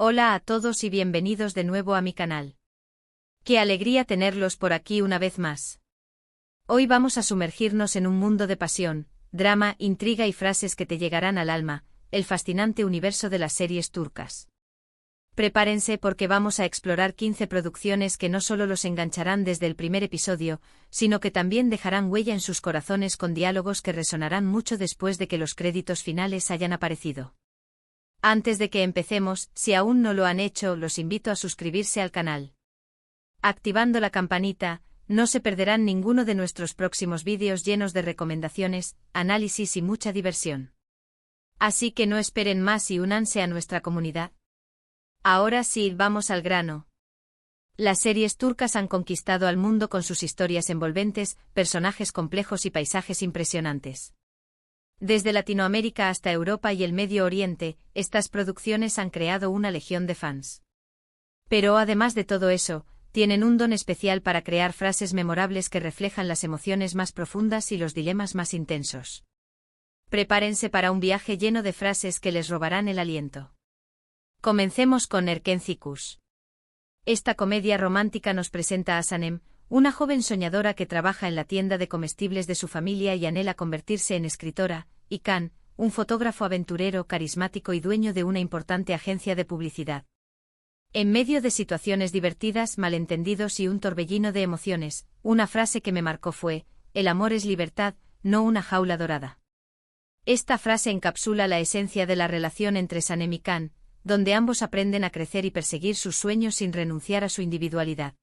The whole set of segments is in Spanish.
Hola a todos y bienvenidos de nuevo a mi canal. Qué alegría tenerlos por aquí una vez más. Hoy vamos a sumergirnos en un mundo de pasión, drama, intriga y frases que te llegarán al alma, el fascinante universo de las series turcas. Prepárense porque vamos a explorar 15 producciones que no solo los engancharán desde el primer episodio, sino que también dejarán huella en sus corazones con diálogos que resonarán mucho después de que los créditos finales hayan aparecido. Antes de que empecemos, si aún no lo han hecho, los invito a suscribirse al canal. Activando la campanita, no se perderán ninguno de nuestros próximos vídeos llenos de recomendaciones, análisis y mucha diversión. Así que no esperen más y únanse a nuestra comunidad. Ahora sí, vamos al grano. Las series turcas han conquistado al mundo con sus historias envolventes, personajes complejos y paisajes impresionantes. Desde Latinoamérica hasta Europa y el Medio Oriente, estas producciones han creado una legión de fans. Pero además de todo eso, tienen un don especial para crear frases memorables que reflejan las emociones más profundas y los dilemas más intensos. Prepárense para un viaje lleno de frases que les robarán el aliento. Comencemos con Erkenci Kuş. Esta comedia romántica nos presenta a Sanem, una joven soñadora que trabaja en la tienda de comestibles de su familia y anhela convertirse en escritora, y Can, un fotógrafo aventurero, carismático y dueño de una importante agencia de publicidad. En medio de situaciones divertidas, malentendidos y un torbellino de emociones, una frase que me marcó fue: "El amor es libertad, no una jaula dorada". Esta frase encapsula la esencia de la relación entre Sanem y Can, donde ambos aprenden a crecer y perseguir sus sueños sin renunciar a su individualidad.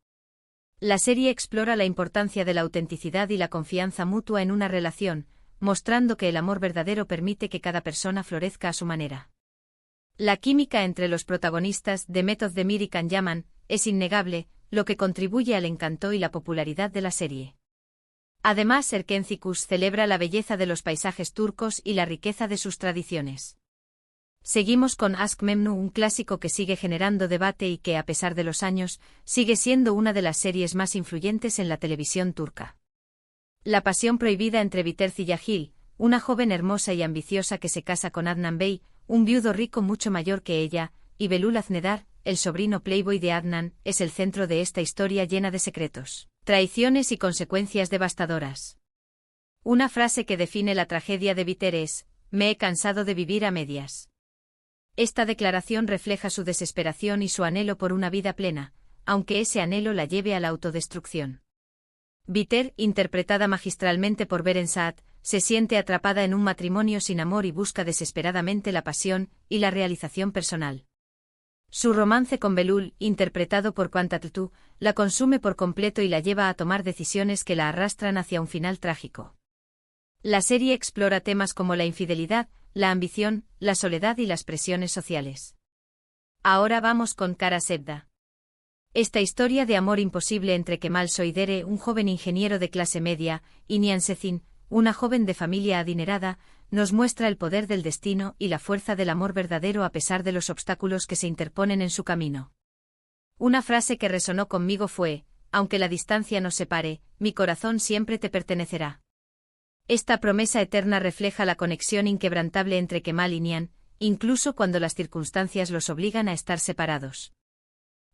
La serie explora la importancia de la autenticidad y la confianza mutua en una relación, mostrando que el amor verdadero permite que cada persona florezca a su manera. La química entre los protagonistas, Demet Özdemir y Can Yaman, es innegable, lo que contribuye al encanto y la popularidad de la serie. Además, Erkenci Kuş celebra la belleza de los paisajes turcos y la riqueza de sus tradiciones. Seguimos con Aşk Memnu, un clásico que sigue generando debate y que, a pesar de los años, sigue siendo una de las series más influyentes en la televisión turca. La pasión prohibida entre Biter Ziyagil, una joven hermosa y ambiciosa que se casa con Adnan Bey, un viudo rico mucho mayor que ella, y Belul Aznedar, el sobrino playboy de Adnan, es el centro de esta historia llena de secretos, traiciones y consecuencias devastadoras. Una frase que define la tragedia de Biter es: "Me he cansado de vivir a medias". Esta declaración refleja su desesperación y su anhelo por una vida plena, aunque ese anhelo la lleve a la autodestrucción. Biter, interpretada magistralmente por Beren Saat, se siente atrapada en un matrimonio sin amor y busca desesperadamente la pasión y la realización personal. Su romance con Belul, interpretado por Can Tatlıtuğ, la consume por completo y la lleva a tomar decisiones que la arrastran hacia un final trágico. La serie explora temas como la infidelidad, la ambición, la soledad y las presiones sociales. Ahora vamos con Kara Sevda. Esta historia de amor imposible entre Kemal Soydere, un joven ingeniero de clase media, y Nihan Sezin, una joven de familia adinerada, nos muestra el poder del destino y la fuerza del amor verdadero a pesar de los obstáculos que se interponen en su camino. Una frase que resonó conmigo fue: "Aunque la distancia nos separe, mi corazón siempre te pertenecerá". Esta promesa eterna refleja la conexión inquebrantable entre Kemal y Nihan, incluso cuando las circunstancias los obligan a estar separados.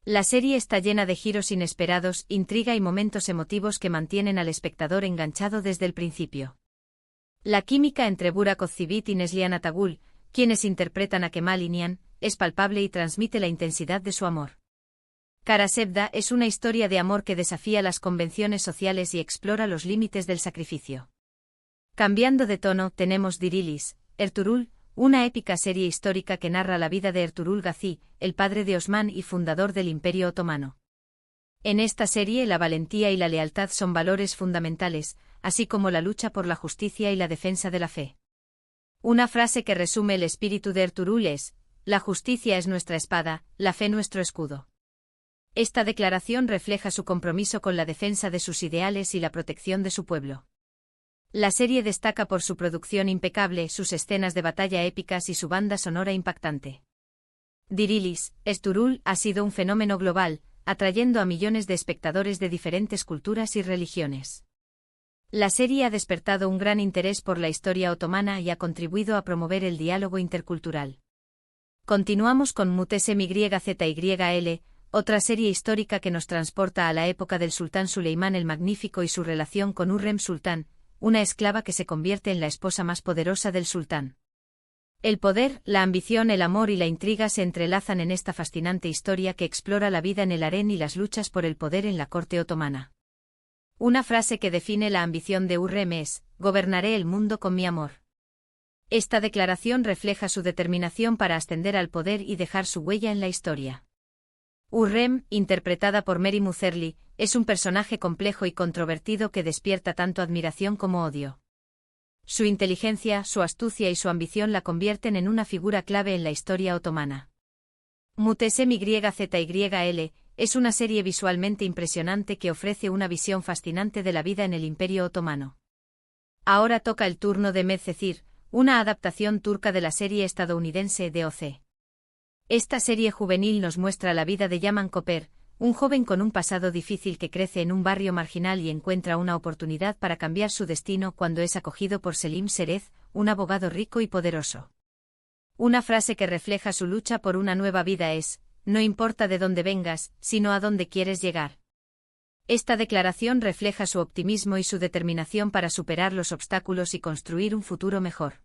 La serie está llena de giros inesperados, intriga y momentos emotivos que mantienen al espectador enganchado desde el principio. La química entre Burak Özçivit y Neslihan Atagül, quienes interpretan a Kemal y Nihan, es palpable y transmite la intensidad de su amor. Kara Sevda es una historia de amor que desafía las convenciones sociales y explora los límites del sacrificio. Cambiando de tono, tenemos Dirilis, Ertuğrul, una épica serie histórica que narra la vida de Ertuğrul Gazi, el padre de Osman y fundador del Imperio Otomano. En esta serie la valentía y la lealtad son valores fundamentales, así como la lucha por la justicia y la defensa de la fe. Una frase que resume el espíritu de Ertuğrul es: "La justicia es nuestra espada, la fe nuestro escudo". Esta declaración refleja su compromiso con la defensa de sus ideales y la protección de su pueblo. La serie destaca por su producción impecable, sus escenas de batalla épicas y su banda sonora impactante. Dirilis, Ertuğrul, ha sido un fenómeno global, atrayendo a millones de espectadores de diferentes culturas y religiones. La serie ha despertado un gran interés por la historia otomana y ha contribuido a promover el diálogo intercultural. Continuamos con MyZYL, otra serie histórica que nos transporta a la época del sultán Suleimán el Magnífico y su relación con Hürrem Sultán, una esclava que se convierte en la esposa más poderosa del sultán. El poder, la ambición, el amor y la intriga se entrelazan en esta fascinante historia que explora la vida en el harén y las luchas por el poder en la corte otomana. Una frase que define la ambición de Hürrem es: «Gobernaré el mundo con mi amor». Esta declaración refleja su determinación para ascender al poder y dejar su huella en la historia. Hürrem, interpretada por Mary Mutherly, es un personaje complejo y controvertido que despierta tanto admiración como odio. Su inteligencia, su astucia y su ambición la convierten en una figura clave en la historia otomana. MyZYL es una serie visualmente impresionante que ofrece una visión fascinante de la vida en el Imperio Otomano. Ahora toca el turno de Medcezir, una adaptación turca de la serie estadounidense DOC. Esta serie juvenil nos muestra la vida de Yaman Koper, un joven con un pasado difícil que crece en un barrio marginal y encuentra una oportunidad para cambiar su destino cuando es acogido por Selim Serez, un abogado rico y poderoso. Una frase que refleja su lucha por una nueva vida es: «No importa de dónde vengas, sino a dónde quieres llegar». Esta declaración refleja su optimismo y su determinación para superar los obstáculos y construir un futuro mejor.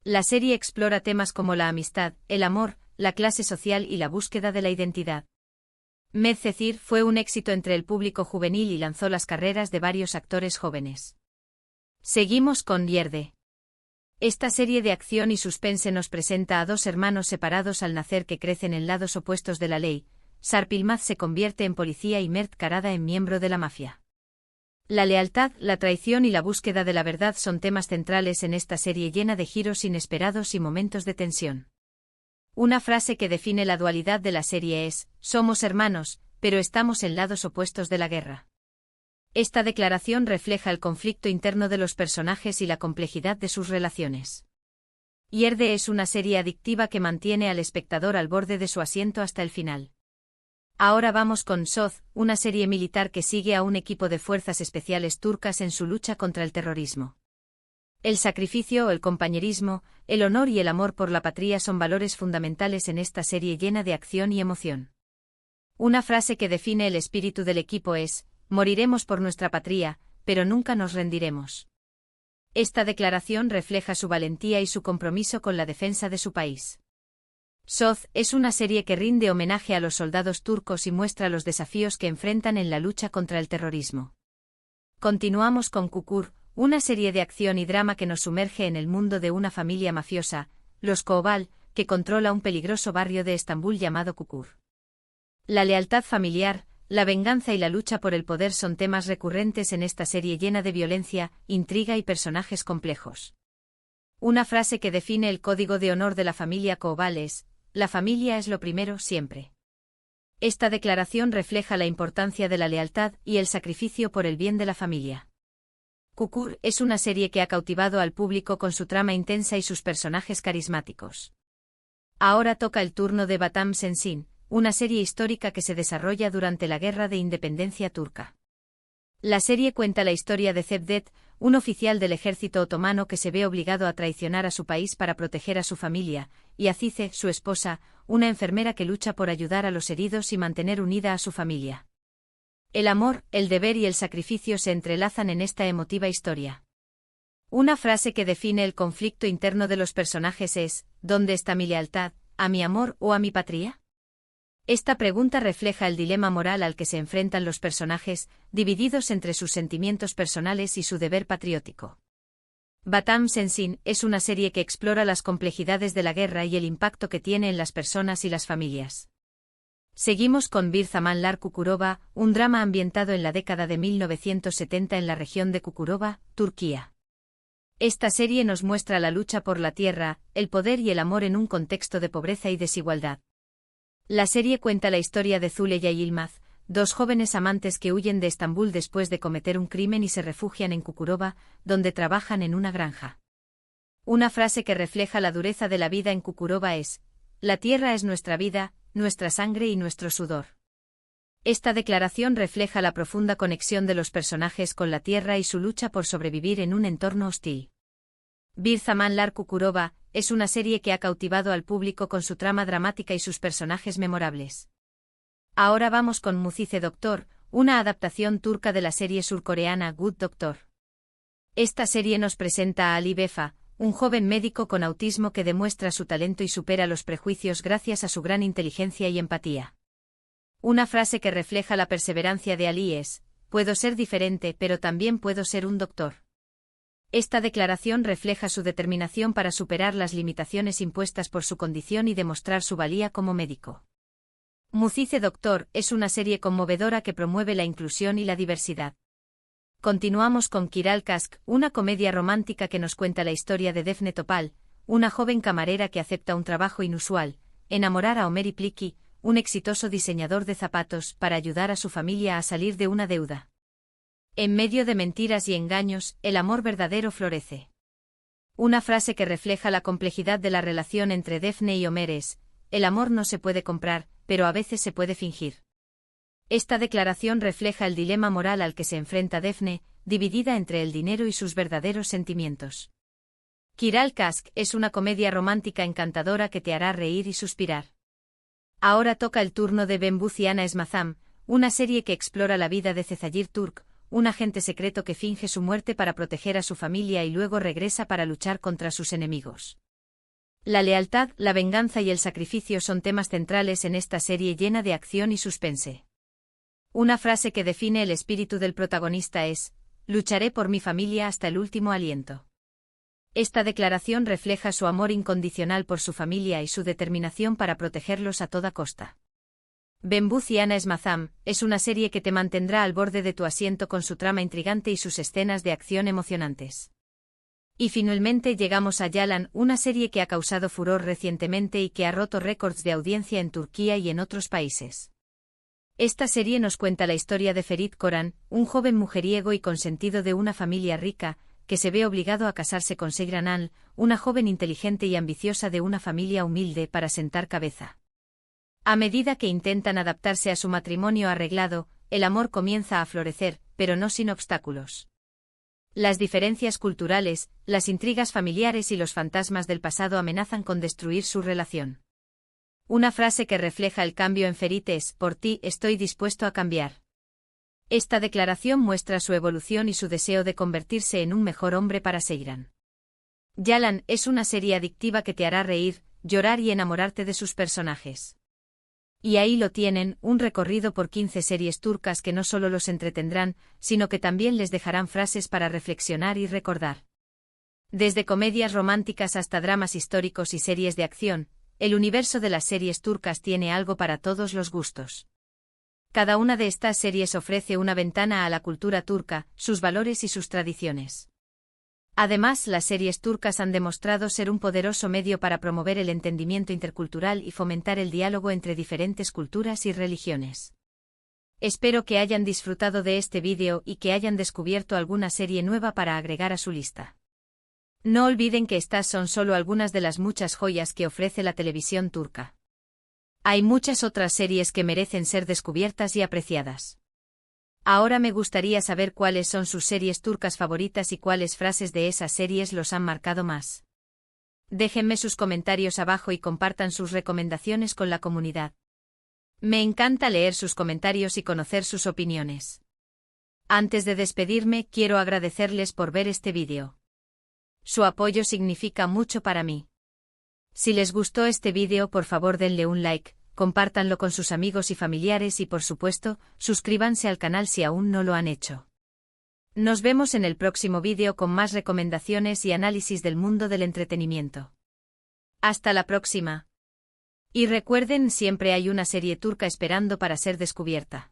La serie explora temas como la amistad, el amor, la clase social y la búsqueda de la identidad. Medcezir fue un éxito entre el público juvenil y lanzó las carreras de varios actores jóvenes. Seguimos con Yerde. Esta serie de acción y suspense nos presenta a dos hermanos separados al nacer que crecen en lados opuestos de la ley. Sarp Yılmaz se convierte en policía y Mert Karada en miembro de la mafia. La lealtad, la traición y la búsqueda de la verdad son temas centrales en esta serie llena de giros inesperados y momentos de tensión. Una frase que define la dualidad de la serie es: «Somos hermanos, pero estamos en lados opuestos de la guerra». Esta declaración refleja el conflicto interno de los personajes y la complejidad de sus relaciones. Yerde es una serie adictiva que mantiene al espectador al borde de su asiento hasta el final. Ahora vamos con Soz, una serie militar que sigue a un equipo de fuerzas especiales turcas en su lucha contra el terrorismo. El sacrificio, el compañerismo, el honor y el amor por la patria son valores fundamentales en esta serie llena de acción y emoción. Una frase que define el espíritu del equipo es: «Moriremos por nuestra patria, pero nunca nos rendiremos». Esta declaración refleja su valentía y su compromiso con la defensa de su país. Soz es una serie que rinde homenaje a los soldados turcos y muestra los desafíos que enfrentan en la lucha contra el terrorismo. Continuamos con Kukur, una serie de acción y drama que nos sumerge en el mundo de una familia mafiosa, los Koval, que controla un peligroso barrio de Estambul llamado Kukur. La lealtad familiar, la venganza y la lucha por el poder son temas recurrentes en esta serie llena de violencia, intriga y personajes complejos. Una frase que define el código de honor de la familia Koval es: «La familia es lo primero siempre». Esta declaración refleja la importancia de la lealtad y el sacrificio por el bien de la familia. Kukur es una serie que ha cautivado al público con su trama intensa y sus personajes carismáticos. Ahora toca el turno de Batam Sensin, una serie histórica que se desarrolla durante la Guerra de Independencia turca. La serie cuenta la historia de Cevdet, un oficial del ejército otomano que se ve obligado a traicionar a su país para proteger a su familia, y Azize, su esposa, una enfermera que lucha por ayudar a los heridos y mantener unida a su familia. El amor, el deber y el sacrificio se entrelazan en esta emotiva historia. Una frase que define el conflicto interno de los personajes es: ¿dónde está mi lealtad, a mi amor o a mi patria? Esta pregunta refleja el dilema moral al que se enfrentan los personajes, divididos entre sus sentimientos personales y su deber patriótico. Batam Sensin es una serie que explora las complejidades de la guerra y el impacto que tiene en las personas y las familias. Seguimos con Bir Zamanlar Kukurova, un drama ambientado en la década de 1970 en la región de Kukurova, Turquía. Esta serie nos muestra la lucha por la tierra, el poder y el amor en un contexto de pobreza y desigualdad. La serie cuenta la historia de Züleyha Yılmaz, dos jóvenes amantes que huyen de Estambul después de cometer un crimen y se refugian en Kukurova, donde trabajan en una granja. Una frase que refleja la dureza de la vida en Kukurova es: «La tierra es nuestra vida, nuestra sangre y nuestro sudor». Esta declaración refleja la profunda conexión de los personajes con la tierra y su lucha por sobrevivir en un entorno hostil. Bir Zamanlar Kukurova es una serie que ha cautivado al público con su trama dramática y sus personajes memorables. Ahora vamos con Mucize Doktor, una adaptación turca de la serie surcoreana Good Doctor. Esta serie nos presenta a Ali Vefa, un joven médico con autismo que demuestra su talento y supera los prejuicios gracias a su gran inteligencia y empatía. Una frase que refleja la perseverancia de Ali es: puedo ser diferente, pero también puedo ser un doctor. Esta declaración refleja su determinación para superar las limitaciones impuestas por su condición y demostrar su valía como médico. Mucize Doktor es una serie conmovedora que promueve la inclusión y la diversidad. Continuamos con Kiral Kask, una comedia romántica que nos cuenta la historia de Defne Topal, una joven camarera que acepta un trabajo inusual, enamorar a Omer Ipliki, un exitoso diseñador de zapatos, para ayudar a su familia a salir de una deuda. En medio de mentiras y engaños, el amor verdadero florece. Una frase que refleja la complejidad de la relación entre Defne y Omer es: el amor no se puede comprar, pero a veces se puede fingir. Esta declaración refleja el dilema moral al que se enfrenta Defne, dividida entre el dinero y sus verdaderos sentimientos. Kiral Kask es una comedia romántica encantadora que te hará reír y suspirar. Ahora toca el turno de Ben Buziana Esmazam, una serie que explora la vida de Cezayir Turk, un agente secreto que finge su muerte para proteger a su familia y luego regresa para luchar contra sus enemigos. La lealtad, la venganza y el sacrificio son temas centrales en esta serie llena de acción y suspense. Una frase que define el espíritu del protagonista es: lucharé por mi familia hasta el último aliento. Esta declaración refleja su amor incondicional por su familia y su determinación para protegerlos a toda costa. Ben Buziana Esmazam es una serie que te mantendrá al borde de tu asiento con su trama intrigante y sus escenas de acción emocionantes. Y finalmente llegamos a Yalan, una serie que ha causado furor recientemente y que ha roto récords de audiencia en Turquía y en otros países. Esta serie nos cuenta la historia de Ferit Koran, un joven mujeriego y consentido de una familia rica, que se ve obligado a casarse con Seyran Al, una joven inteligente y ambiciosa de una familia humilde, para sentar cabeza. A medida que intentan adaptarse a su matrimonio arreglado, el amor comienza a florecer, pero no sin obstáculos. Las diferencias culturales, las intrigas familiares y los fantasmas del pasado amenazan con destruir su relación. Una frase que refleja el cambio en Ferit es: por ti estoy dispuesto a cambiar. Esta declaración muestra su evolución y su deseo de convertirse en un mejor hombre para Seyran. Yalan es una serie adictiva que te hará reír, llorar y enamorarte de sus personajes. Y ahí lo tienen, un recorrido por 15 series turcas que no solo los entretendrán, sino que también les dejarán frases para reflexionar y recordar. Desde comedias románticas hasta dramas históricos y series de acción, el universo de las series turcas tiene algo para todos los gustos. Cada una de estas series ofrece una ventana a la cultura turca, sus valores y sus tradiciones. Además, las series turcas han demostrado ser un poderoso medio para promover el entendimiento intercultural y fomentar el diálogo entre diferentes culturas y religiones. Espero que hayan disfrutado de este vídeo y que hayan descubierto alguna serie nueva para agregar a su lista. No olviden que estas son solo algunas de las muchas joyas que ofrece la televisión turca. Hay muchas otras series que merecen ser descubiertas y apreciadas. Ahora me gustaría saber cuáles son sus series turcas favoritas y cuáles frases de esas series los han marcado más. Déjenme sus comentarios abajo y compartan sus recomendaciones con la comunidad. Me encanta leer sus comentarios y conocer sus opiniones. Antes de despedirme, quiero agradecerles por ver este vídeo. Su apoyo significa mucho para mí. Si les gustó este vídeo, por favor denle un like, compártanlo con sus amigos y familiares y por supuesto, suscríbanse al canal si aún no lo han hecho. Nos vemos en el próximo vídeo con más recomendaciones y análisis del mundo del entretenimiento. Hasta la próxima. Y recuerden, siempre hay una serie turca esperando para ser descubierta.